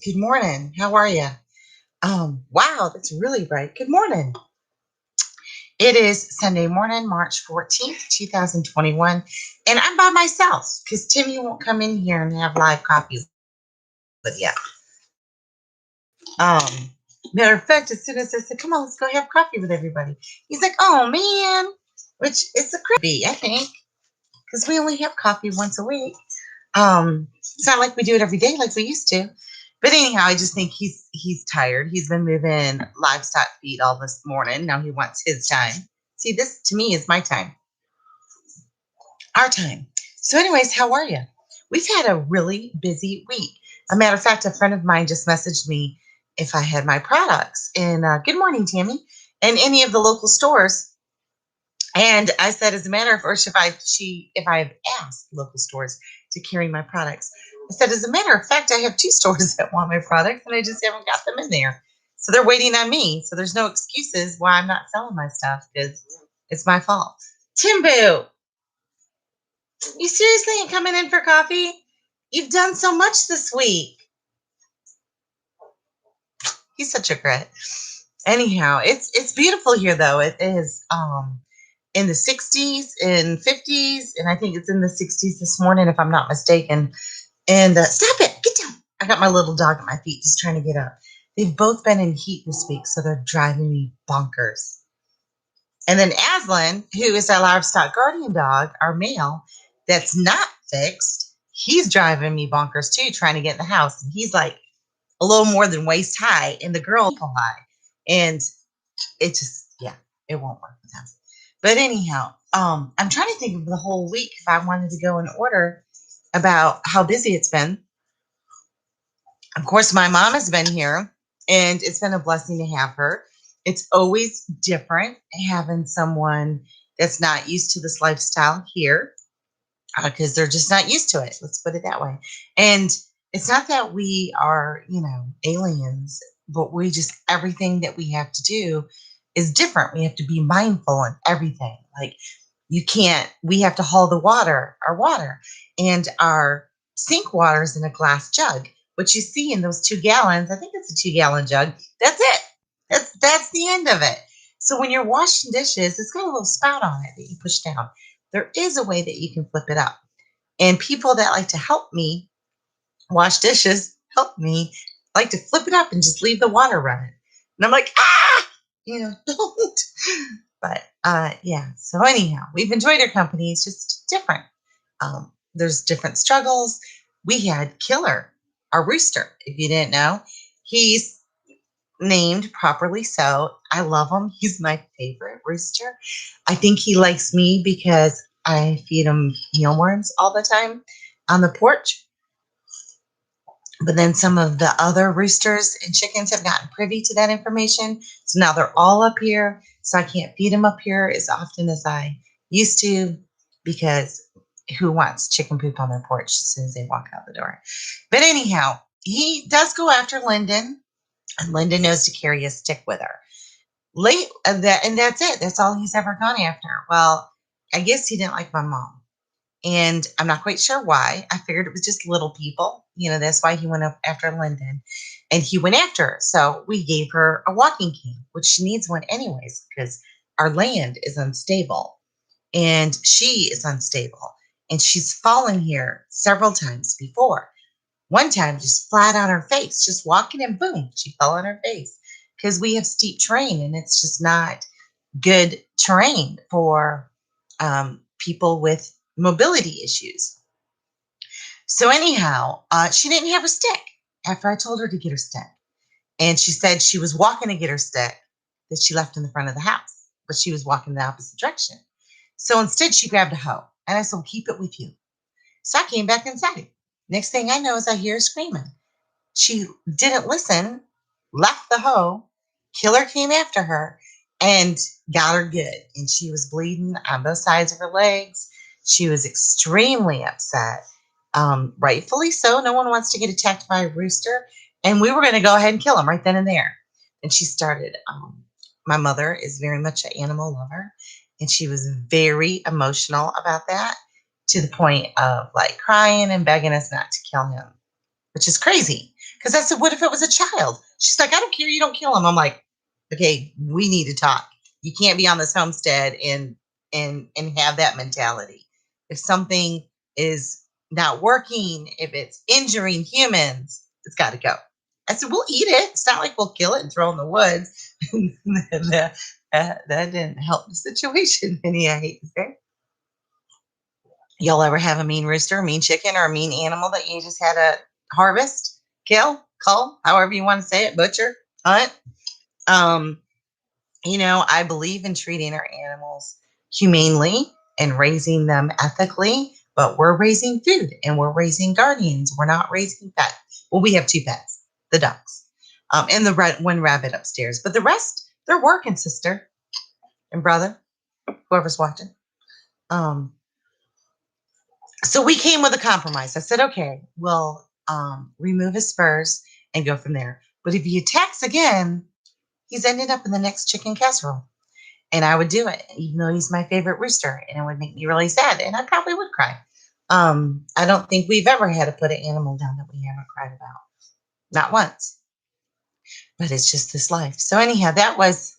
Good morning. How are you? Wow, that's really bright. Good morning. It is Sunday morning, March 14th, 2021, and I'm by myself because Timmy won't come in here and have live coffee with you. Um, Matter of fact, as soon as I said, "Come on, let's go have coffee with everybody," he's like, "Oh man," which is a creepy, I think, because we only have coffee once a week. It's not like we do it every day like we used to. But anyhow, I just think he's tired. He's been moving livestock feed all this morning. Now he wants his time. See, this to me is my time, our time. So, anyways, how are you? We've had a really busy week. A matter of fact, a friend of mine just messaged me if I had my products in Good Morning, Tammy, in any of the local stores. And I said, as a matter of, or if I've asked local stores to carry my products, I said, as a matter of fact, I have two stores that want my products, and I just haven't got them in there. So they're waiting on me. So there's no excuses why I'm not selling my stuff because it's my fault. Timbu, you seriously ain't coming in for coffee? You've done so much this week. He's such a grit. Anyhow, it's beautiful here though. It is in the 60s and 50s, and I think it's in the 60s this morning, if I'm not mistaken. And stop it, get down. I got my little dog at my feet just trying to get up. They've both been in heat this week, so they're driving me bonkers. And then Aslan, who is our livestock guardian dog, our male, that's not fixed, he's driving me bonkers too, trying to get in the house. And he's like a little more than waist high, and the girl ankle high. And it just, yeah, it won't work with him. But anyhow, I'm trying to think of the whole week if I wanted to go in order about how busy it's been. Of course, my mom has been here, and it's been a blessing to have her. It's always different having someone that's not used to this lifestyle here because they're just not used to it. Let's put it that way. And it's not that we are, aliens, but everything that we have to do is different. We have to be mindful in everything. Like we have to haul our water, and our sink water is in a glass jug. What you see in those 2 gallons, I think it's a 2 gallon jug. That's it. That's the end of it. So when you're washing dishes, it's got a little spout on it that you push down. There is a way that you can flip it up. And people that like to help me wash dishes, help me, like to flip it up and just leave the water running. And I'm like, don't. But yeah, so anyhow, we've enjoyed our company. It's just different. There's different struggles. We had Killer, our rooster, if you didn't know. He's named properly so. I love him. He's my favorite rooster. I think he likes me because I feed him mealworms all the time on the porch. But then some of the other roosters and chickens have gotten privy to that information. So now they're all up here. So I can't feed them up here as often as I used to because who wants chicken poop on their porch as soon as they walk out the door? But anyhow, he does go after Lyndon, and Linda knows to carry a stick with her. And that's it. That's all he's ever gone after. Well, I guess he didn't like my mom, and I'm not quite sure why. I figured it was just little people. That's why he went up after Lyndon, and he went after her. So we gave her a walking cane, which she needs one anyways because our land is unstable, and she is unstable, and she's fallen here several times before. One time, just flat on her face, just walking, and boom, she fell on her face because we have steep terrain, and it's just not good terrain for people with mobility issues. So anyhow, she didn't have her stick after I told her to get her stick. And she said she was walking to get her stick that she left in the front of the house, but she was walking the opposite direction. So instead, she grabbed a hoe, and I said, well, keep it with you. So I came back inside. Next thing I know is I hear her screaming. She didn't listen, left the hoe. Killer came after her and got her good. And she was bleeding on both sides of her legs. She was extremely upset. Rightfully so. No one wants to get attacked by a rooster. And we were going to go ahead and kill him right then and there. And she started. My mother is very much an animal lover. And she was very emotional about that to the point of like crying and begging us not to kill him. which is crazy. Because I said, what if it was a child? She's like, I don't care. You don't kill him. I'm like, okay, we need to talk. You can't be on this homestead and have that mentality. If something is not working, if it's injuring humans, it's got to go. I said, we'll eat it. It's not like we'll kill it and throw it in the woods. That didn't help the situation any, I hate to say. Y'all ever have a mean rooster, a mean chicken, or a mean animal that you just had to harvest, kill, cull, however you want to say it, butcher, hunt? Um, I believe in treating our animals humanely and raising them ethically, but we're raising food and we're raising guardians. We're not raising pets. Well, we have two pets, the ducks, and the one rabbit upstairs. But the rest, they're working, sister and brother, whoever's watching. Um, so we came with a compromise. I said, okay, we'll remove his spurs and go from there. But if he attacks again, he's ended up in the next chicken casserole. And I would do it, even though he's my favorite rooster, and it would make me really sad, and I probably would cry. I don't think we've ever had to put an animal down that we haven't cried about, not once. But it's just this life. So anyhow, that was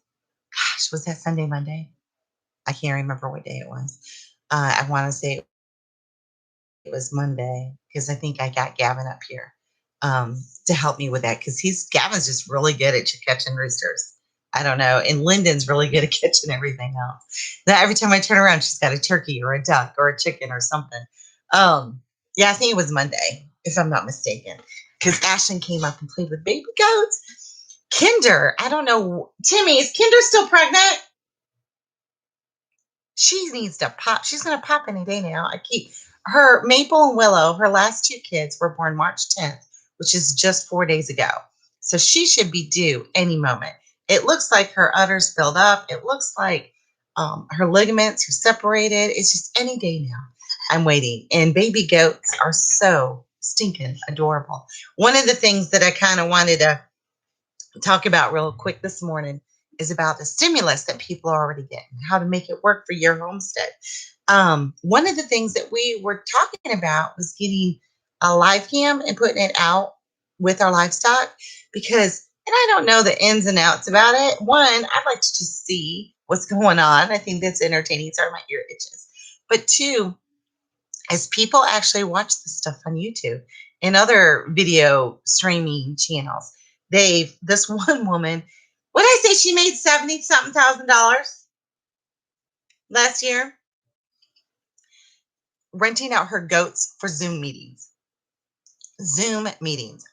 that Sunday, Monday? I can't remember what day it was. I want to say it was Monday because I think I got Gavin up here to help me with that because Gavin's just really good at catching roosters. I don't know. And Lyndon's really good at catching everything else. Now, every time I turn around, she's got a turkey or a duck or a chicken or something. Yeah, I think it was Monday, if I'm not mistaken, because Ashton came up and played with baby goats. Kinder, I don't know. Timmy, is Kinder still pregnant? She needs to pop. She's going to pop any day now. Her Maple and Willow, her last two kids were born March 10th, which is just 4 days ago. So she should be due any moment. It looks like her udders filled up. It looks like her ligaments are separated. It's just any day now. I'm waiting. And baby goats are so stinking adorable. One of the things that I kind of wanted to talk about real quick this morning is about the stimulus that people are already getting, how to make it work for your homestead. One of the things that we were talking about was getting a live cam and putting it out with our livestock because, and I don't know the ins and outs about it. One, I'd like to just see what's going on. I think that's entertaining. Sorry, my ear itches. But two, as people actually watch this stuff on YouTube and other video streaming channels, this one woman, what did I say, she made 70 something thousand dollars last year renting out her goats for Zoom meetings. Zoom meetings.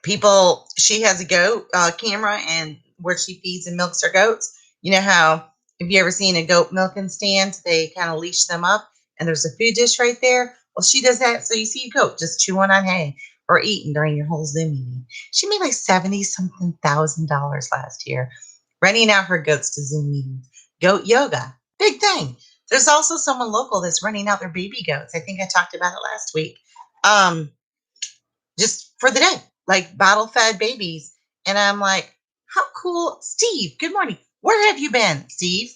People, she has a goat camera and where she feeds and milks her goats. You know how, have you ever seen a goat milking stand? They kind of leash them up and there's a food dish right there. Well, she does that. So you see a goat just chewing on hay or eating during your whole Zoom meeting. She made like 70 something thousand dollars last year renting out her goats to Zoom meetings. Goat yoga, big thing. There's also someone local that's renting out their baby goats. I think I talked about it last week. Just for the day, like bottle fed babies. And I'm like, how cool. Steve, good morning. Where have you been, Steve?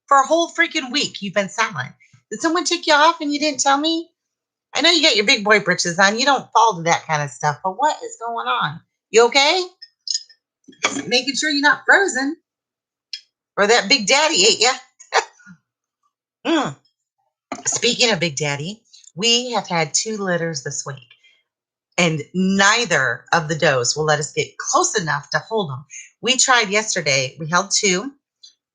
For a whole freaking week, you've been silent. Did someone take you off and you didn't tell me? I know you got your big boy britches on. You don't fall to that kind of stuff, but what is going on? You okay? Making sure you're not frozen or that big daddy ate you. Speaking of Big Daddy, we have had 2 litters this week, and neither of the does will let us get close enough to hold them. We tried yesterday. We held 2.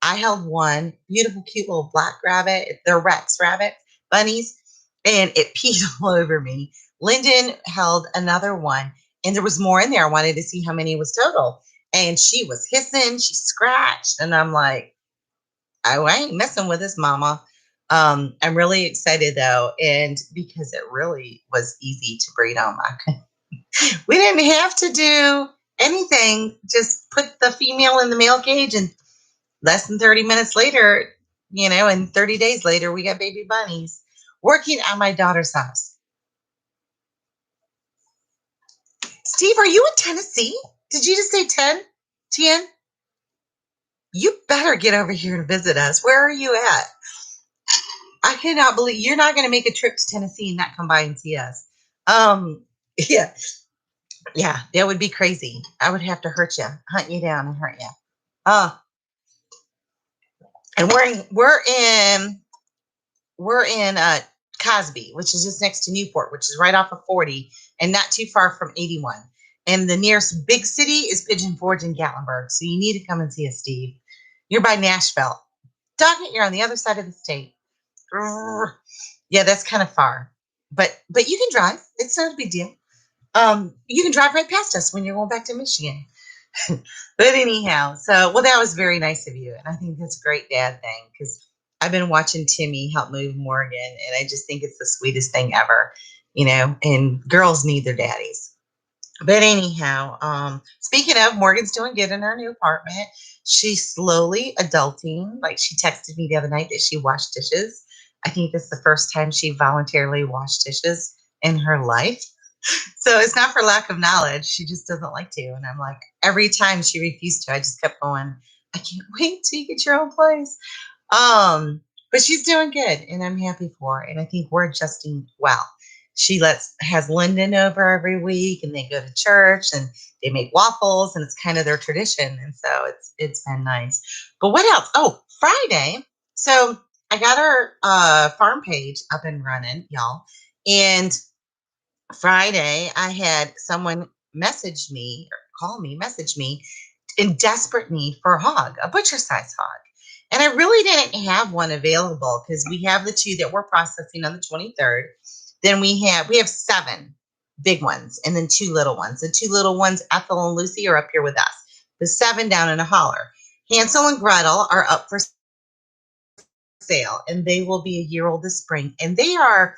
I held 1. Beautiful, cute little black rabbit. They're Rex rabbit bunnies, and it peed all over me. Lyndon held another one, and there was more in there. I wanted to see how many was total. And she was hissing. She scratched, and I'm like, I ain't messing with this, mama. I'm really excited though, and because it really was easy to breed them. We didn't have to do anything. Just put the female in the male cage, and less than 30 minutes later, and 30 days later, we got baby bunnies working at my daughter's house. Steve, are you in Tennessee? Did you just say 10? 10? You better get over here and visit us. Where are you at? I cannot believe you're not going to make a trip to Tennessee and not come by and see us. Um, yeah, yeah, that would be crazy. I would have to hurt you, hunt you down, and hurt you. Uh, and we're in Cosby, which is just next to Newport, which is right off of 40 and not too far from 81. And the nearest big city is Pigeon Forge and Gatlinburg. So you need to come and see us, Steve. You're by Nashville. Dog it, you're on the other side of the state. Urgh. Yeah, that's kind of far. But you can drive. It's not a big deal. You can drive right past us when you're going back to Michigan. But anyhow, so well, that was very nice of you, and I think that's a great dad thing because I've been watching Timmy help move Morgan, and I just think it's the sweetest thing ever, And girls need their daddies. But anyhow, speaking of, Morgan's doing good in her new apartment. She's slowly adulting. Like she texted me the other night that she washed dishes. I think this is the first time she voluntarily washed dishes in her life. So it's not for lack of knowledge. She just doesn't like to. And I'm like, every time she refused to, I just kept going, I can't wait till you get your own place. Um, but she's doing good and I'm happy for her. And I think we're adjusting well. She has Lyndon over every week and they go to church and they make waffles and it's kind of their tradition. And so it's been nice. But what else? Oh, Friday. So I got our farm page up and running, y'all. And Friday, I had someone message me or call me, message me in desperate need for a hog, a butcher size hog. And I really didn't have one available because we have the two that we're processing on the 23rd. Then we have 7 big ones and then 2 little ones. The 2 little ones, Ethel and Lucy, are up here with us. The 7 down in a holler. Hansel and Gretel are up for sale and they will be a year old this spring. And they are,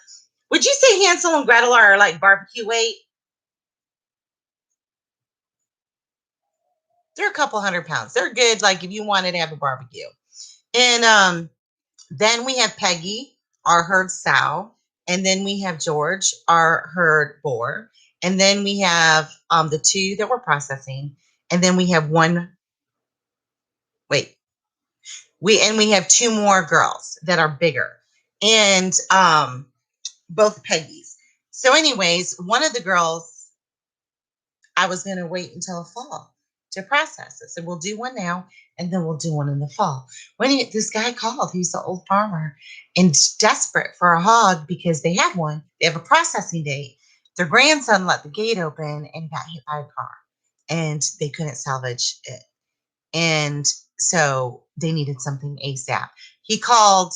would you say Hansel and Gretel are like barbecue weight? They're a couple 100 pounds. They're good, like if you wanted to have a barbecue. And then we have Peggy, our herd sow, and then we have George, our herd boar, and then we have the 2 that we're processing, and then we have one. Wait, we have 2 more girls that are bigger, and both Peggy's. So, anyways, one of the girls I was going to wait until the fall to process it. So we'll do one now and then we'll do one in the fall. This guy called, he's an old farmer and desperate for a hog because they have one. They have a processing date. Their grandson let the gate open and got hit by a car and they couldn't salvage it. And so they needed something ASAP. He called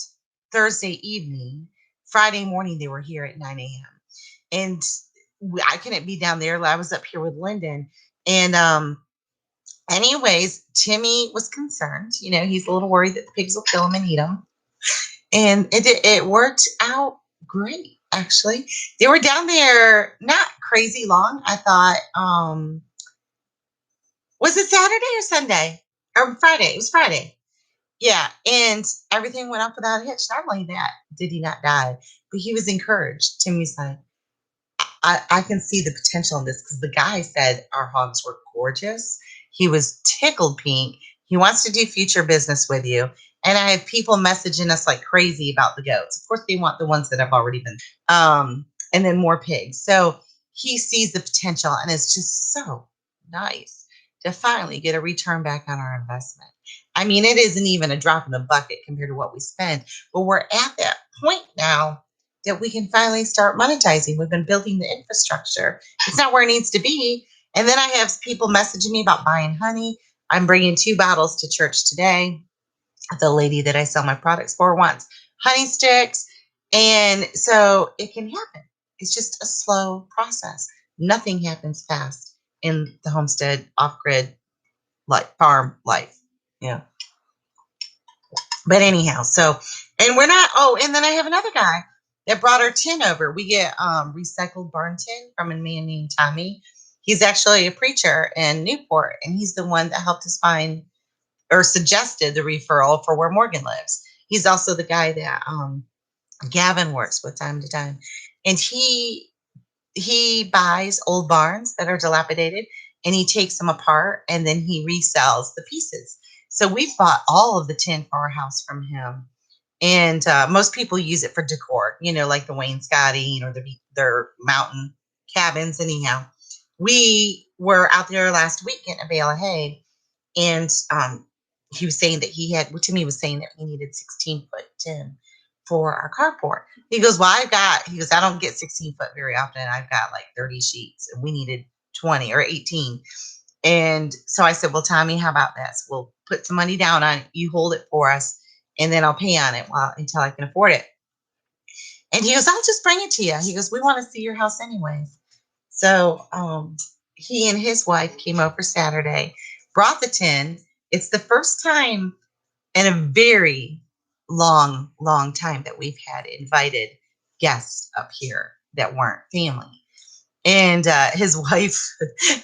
Thursday evening. Friday morning, they were here at 9 a.m. And I couldn't be down there. I was up here with Lyndon. And anyways, Timmy was concerned. He's a little worried that the pigs will kill him and eat him. And it worked out great, actually. They were down there not crazy long. I thought, was it Saturday or Sunday? Or Friday? It was Friday. Yeah, and everything went off without a hitch. Not only that did he not die, but he was encouraged. Timmy's like, I can see the potential in this because the guy said our hogs were gorgeous. He was tickled pink. He wants to do future business with you. And I have people messaging us like crazy about the goats. Of course, they want the ones that have already been, and then more pigs. So he sees the potential, and it's just so nice to finally get a return back on our investment. I mean, it isn't even a drop in the bucket compared to what we spent, but we're at that point now that we can finally start monetizing. We've been building the infrastructure. It's not where it needs to be. And then I have people messaging me about buying honey. I'm bringing 2 bottles to church today. The lady that I sell my products for wants honey sticks. And so it can happen. It's just a slow process. Nothing happens fast in the homestead off-grid farm life. Yeah. But anyhow, and we're not, and then I have another guy that brought our tin over. We get recycled barn tin from a man named Tommy. He's actually a preacher in Newport, and he's the one that helped us find or suggested the referral for where Morgan lives. He's also the guy that Gavin works with time to time. And he buys old barns that are dilapidated and he takes them apart and then he resells the pieces. So we bought all of the tin for our house from him. And most people use it for decor, like the wainscoting or their mountain cabins. Anyhow, we were out there last week getting a bale of hay, and he was saying that Timmy was saying that he needed 16-foot tin for our carport. He goes, well, I don't get 16-foot very often. I've got like 30 sheets, and we needed 20 or 18. And so I said, well, Tommy, how about this? We'll put some money down on it. You hold it for us, and then I'll pay on it until I can afford it. And he goes, I'll just bring it to you. He goes, we want to see your house anyways. So he and his wife came over Saturday, brought the tin. It's the first time in a very long, long time that we've had invited guests up here that weren't family. And his wife,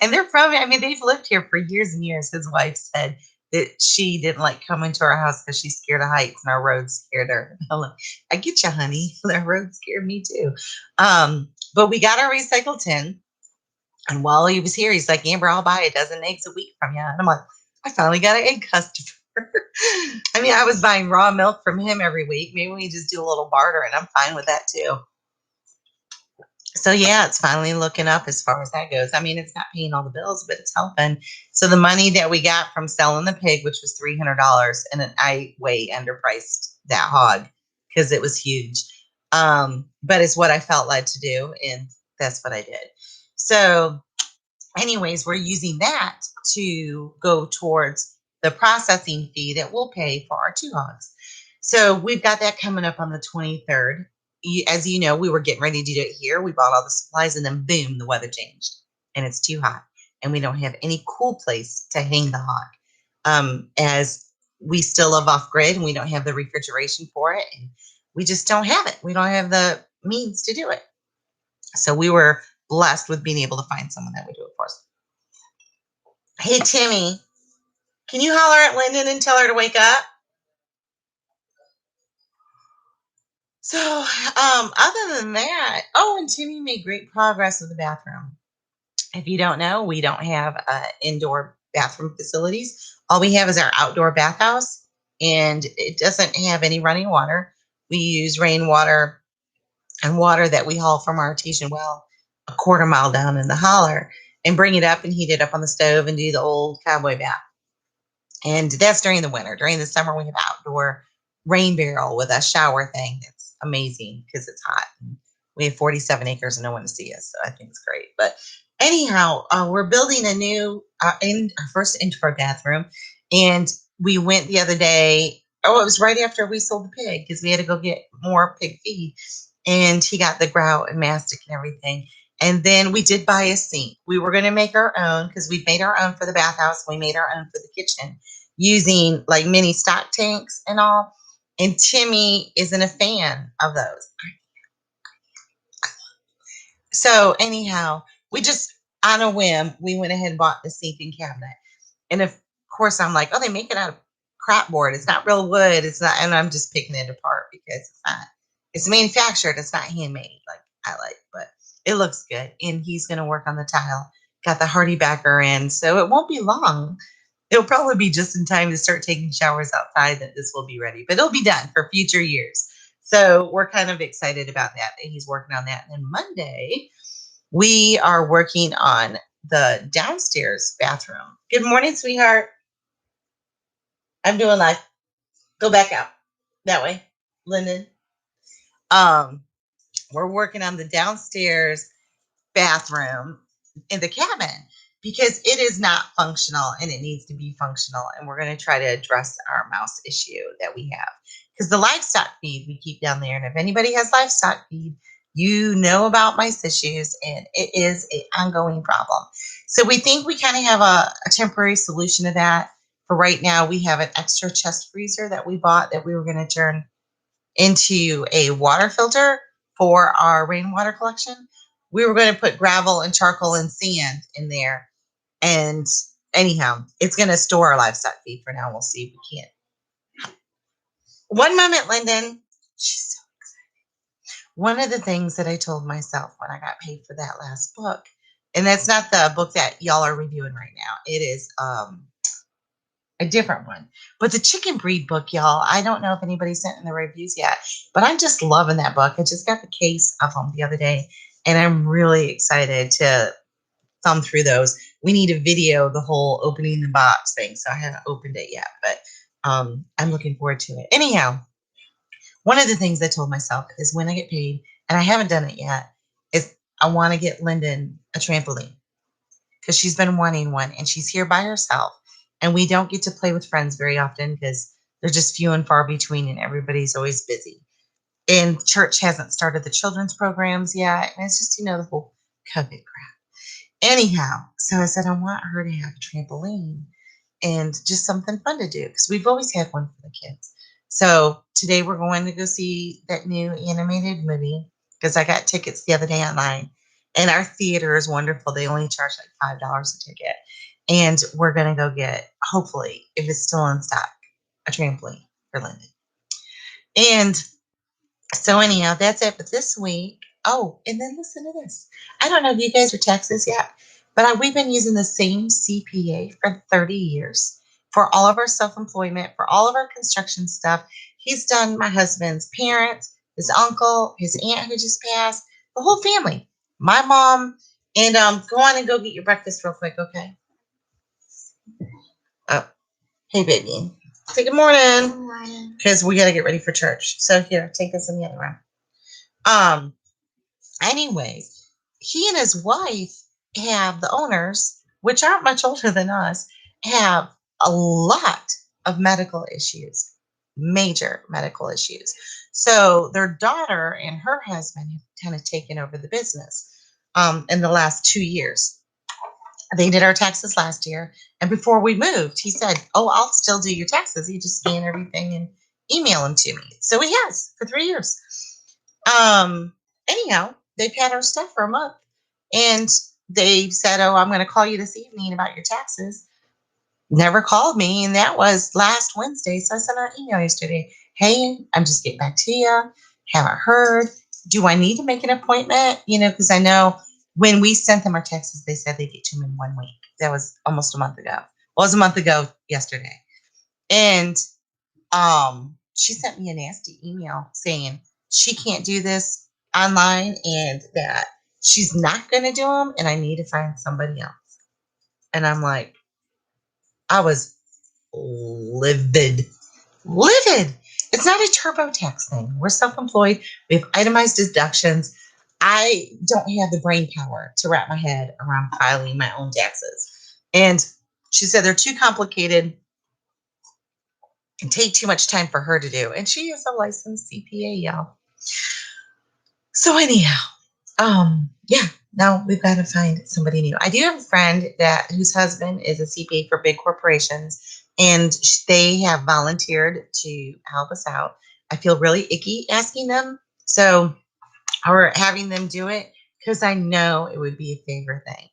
and they've lived here for years and years. His wife said that she didn't like coming to our house because she's scared of heights and our roads scared her. I'm like, I get you, honey. That road scared me too. But we got our recycled tin. And while he was here, he's like, Amber, I'll buy a dozen eggs a week from you. And I'm like, I finally got an egg customer. I mean, I was buying raw milk from him every week. Maybe we just do a little barter, and I'm fine with that too. So yeah, it's finally looking up as far as that goes. I mean, it's not paying all the bills, but it's helping. So the money that we got from selling the pig, which was $300, and I way underpriced that hog because it was huge. But it's what I felt led to do, and that's what I did. So anyways, we're using that to go towards the processing fee that we'll pay for our two hogs. So we've got that coming up on the 23rd. As you know, we were getting ready to do it here. We bought all the supplies, and then boom, the weather changed and it's too hot. And we don't have any cool place to hang the hog. As we still live off grid and we don't have the refrigeration for it. And we just don't have it. We don't have the means to do it. So we were blessed with being able to find someone that would do it for us. Hey, Timmy, can you holler at Lyndon and tell her to wake up? So, other than that, and Timmy made great progress with the bathroom. If you don't know, we don't have indoor bathroom facilities. All we have is our outdoor bathhouse, and it doesn't have any running water. We use rainwater and water that we haul from our artesian well a quarter mile down in the holler and bring it up and heat it up on the stove and do the old cowboy bath. And that's during the winter. During the summer, we have outdoor rain barrel with a shower thing. It's amazing because it's hot. And we have 47 acres and no one to see us, so I think it's great. But anyhow, we're building a new our first indoor bathroom, and we went the other day. Oh, it was right after we sold the pig because we had to go get more pig feed, and he got the grout and mastic and everything. And then we did buy a sink. We were going to make our own because we've made our own for the bathhouse. We made our own for the kitchen using like mini stock tanks and all. And Timmy isn't a fan of those. So anyhow, we just on a whim, we went ahead and bought the sink and cabinet. And of course I'm like, oh, they make it out of crap board. It's not real wood. It's not, and I'm just picking it apart because it's not, it's manufactured. It's not handmade like I like, but it looks good. And he's going to work on the tile. Got the hardy backer in. So it won't be long. It'll probably be just in time to start taking showers outside that this will be ready, but it'll be done for future years. So we're kind of excited about that he's working on that. And then Monday, we are working on the downstairs bathroom. Good morning, sweetheart. I'm doing live. Go back out that way, Lyndon. Um, we're working on the downstairs bathroom in the cabin because it is not functional and it needs to be functional. And we're going to try to address our mouse issue that we have because the livestock feed we keep down there. And if anybody has livestock feed, you know about mice issues, and it is an ongoing problem. So we think we kind of have a temporary solution to that. For right now, we have an extra chest freezer that we bought that we were going to turn into a water filter for our rainwater collection. We were going to put gravel and charcoal and sand in there. And anyhow, it's going to store our livestock feed for now. We'll see if we can't. One moment, Lyndon. She's so excited. One of the things that I told myself when I got paid for that last book, and that's not the book that y'all are reviewing right now. It is, I a different one. But the chicken breed book, y'all, I don't know if anybody sent in the reviews yet, but I'm just loving that book. I just got the case of them the other day, and I'm really excited to thumb through those. We need a video, the whole opening the box thing, so I haven't opened it yet, but I'm looking forward to it. Anyhow, one of the things I told myself is when I get paid, and I haven't done it yet, is I want to get Lyndon a trampoline because she's been wanting one and she's here by herself. And we don't get to play with friends very often because they're just few and far between and everybody's always busy. And church hasn't started the children's programs yet. And it's just, the whole COVID crap. Anyhow, so I said, I want her to have a trampoline and just something fun to do because we've always had one for the kids. So today we're going to go see that new animated movie because I got tickets the other day online. And our theater is wonderful. They only charge like $5 a ticket. And we're going to go get, hopefully, if it's still in stock, a trampoline for Lyndon. And so anyhow, that's it for this week. Oh, and then listen to this. I don't know if you guys are Texas yet, but we've been using the same CPA for 30 years for all of our self-employment, for all of our construction stuff. He's done my husband's parents, his uncle, his aunt who just passed, the whole family, my mom. And go on and go get your breakfast real quick, okay? Oh, hey, baby. Say good morning. Good morning. Because we got to get ready for church. So here, take us in the other room. Anyway, he and his wife have the owners, which aren't much older than us, have a lot of medical issues, major medical issues. So their daughter and her husband have kind of taken over the business in the last 2 years. They did our taxes last year. And before we moved, he said, oh, I'll still do your taxes. You just scan everything and email them to me. So he has for 3 years. Anyhow, they've had our stuff for a month. And they said, oh, I'm going to call you this evening about your taxes. Never called me. And that was last Wednesday. So I sent an email yesterday. Hey, I'm just getting back to you. Haven't heard. Do I need to make an appointment? Because I know when we sent them our taxes, they said they get to them in 1 week. That was almost a month ago. Well, it was a month ago yesterday. And she sent me a nasty email saying she can't do this online and that she's not going to do them and I need to find somebody else. And I'm like, I was livid. Livid. It's not a TurboTax thing. We're self-employed. We have itemized deductions. I don't have the brain power to wrap my head around filing my own taxes. And she said they're too complicated and take too much time for her to do. And she is a licensed CPA, y'all. So anyhow, yeah, now we've got to find somebody new. I do have a friend whose husband is a CPA for big corporations, and they have volunteered to help us out. I feel really icky asking them, or having them do it, because I know it would be a favor thing.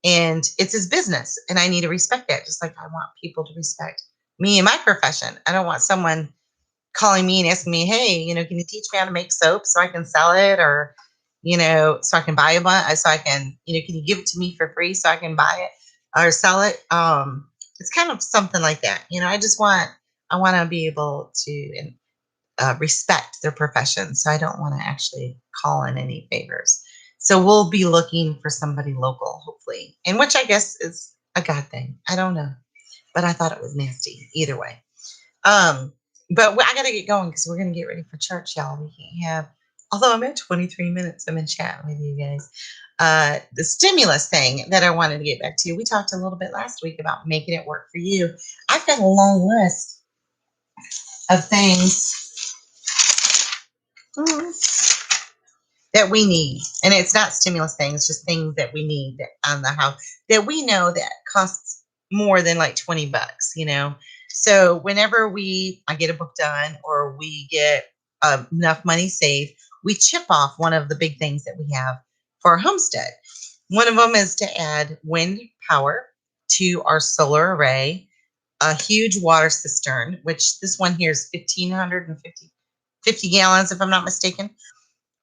And it's his business, and I need to respect that, just like I want people to respect me in my profession. I don't want someone calling me and asking me, hey, can you teach me how to make soap so I can sell it, or, so I can buy a bunch, so I can, can you give it to me for free so I can buy it or sell it? It's kind of something like that. I want to be able to respect their profession. So I don't want to actually call in any favors. So we'll be looking for somebody local, hopefully, and which I guess is a God thing. I don't know, but I thought it was nasty either way. But I got to get going because we're going to get ready for church, y'all. We can't have, although I'm at 23 minutes, I'm in chat with you guys. The stimulus thing that I wanted to get back to. We talked a little bit last week about making it work for you. I've got a long list of things that we need. And it's not stimulus things, just things that we need on the house that we know that costs more than like $20, So whenever I get a book done or we get enough money saved, we chip off one of the big things that we have for our homestead. One of them is to add wind power to our solar array, a huge water cistern, which this one here is 1,550 gallons, if I'm not mistaken.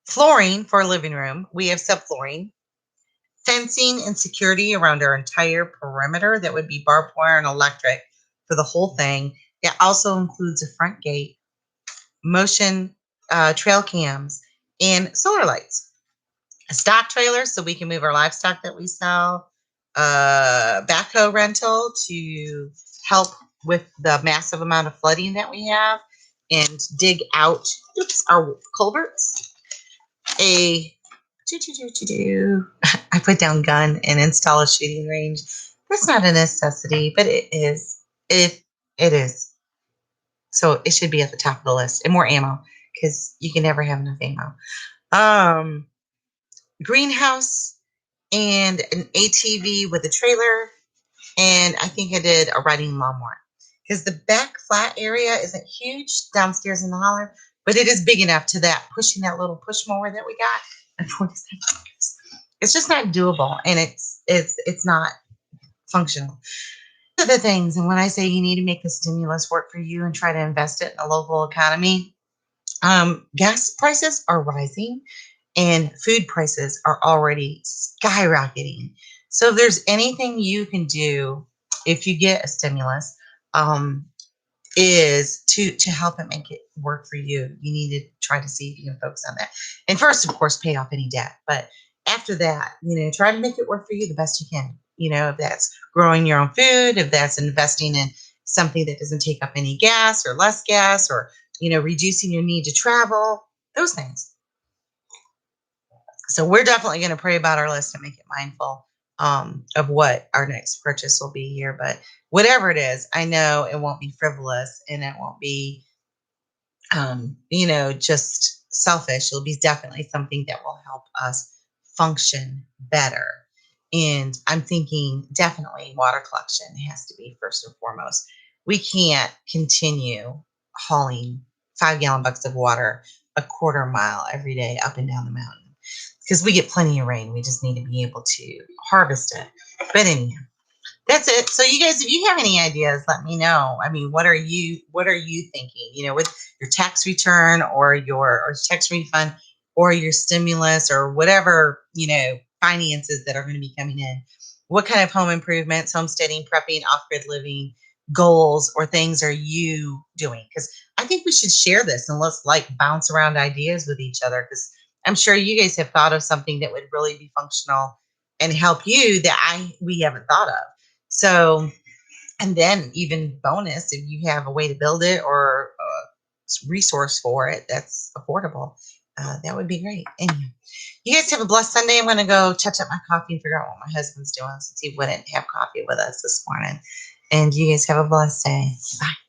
Flooring for a living room. We have subflooring. Fencing and security around our entire perimeter. That would be barbed wire and electric for the whole thing. It also includes a front gate, motion trail cams, and solar lights. A stock trailer so we can move our livestock that we sell, backhoe rental to help with the massive amount of flooding that we have and dig out our culverts. A I put down gun and install a shooting range. That's not a necessity, but it is. It is. So it should be at the top of the list. And more ammo because you can never have enough ammo. Um, Greenhouse and an ATV with a trailer, and I think I did a riding lawnmower because the back flat area isn't huge downstairs in the holler, but it is big enough to that pushing that little push mower that we got. And it's just not doable, and it's not functional. These are the things, and when I say you need to make the stimulus work for you and try to invest it in the local economy, gas prices are rising and food prices are already skyrocketing. So if there's anything you can do if you get a stimulus, um, is to help it make it work for you. You need to try to see if you can focus on that. And first, of course, pay off any debt. But after that, try to make it work for you the best you can. If that's growing your own food, if that's investing in something that doesn't take up any gas or less gas, or reducing your need to travel, those things. So we're definitely going to pray about our list and make it mindful of what our next purchase will be here. But whatever it is, I know it won't be frivolous and it won't be, just selfish. It'll be definitely something that will help us function better. And I'm thinking definitely water collection has to be first and foremost. We can't continue hauling 5-gallon buckets of water a quarter mile every day up and down the mountain because we get plenty of rain. We just need to be able to harvest it. But anyhow, that's it. So you guys, if you have any ideas, let me know. I mean, what are you thinking? With your tax return or your tax refund or your stimulus or whatever, finances that are going to be coming in. What kind of home improvements, homesteading, prepping, off-grid living goals or things are you doing? Because I think we should share this and let's bounce around ideas with each other because I'm sure you guys have thought of something that would really be functional and help you that we haven't thought of. So, and then even bonus, if you have a way to build it or a resource for it that's affordable, that would be great. Anyway, you guys have a blessed Sunday. I'm going to go touch up my coffee and figure out what my husband's doing since he wouldn't have coffee with us this morning. And you guys have a blessed day. Bye.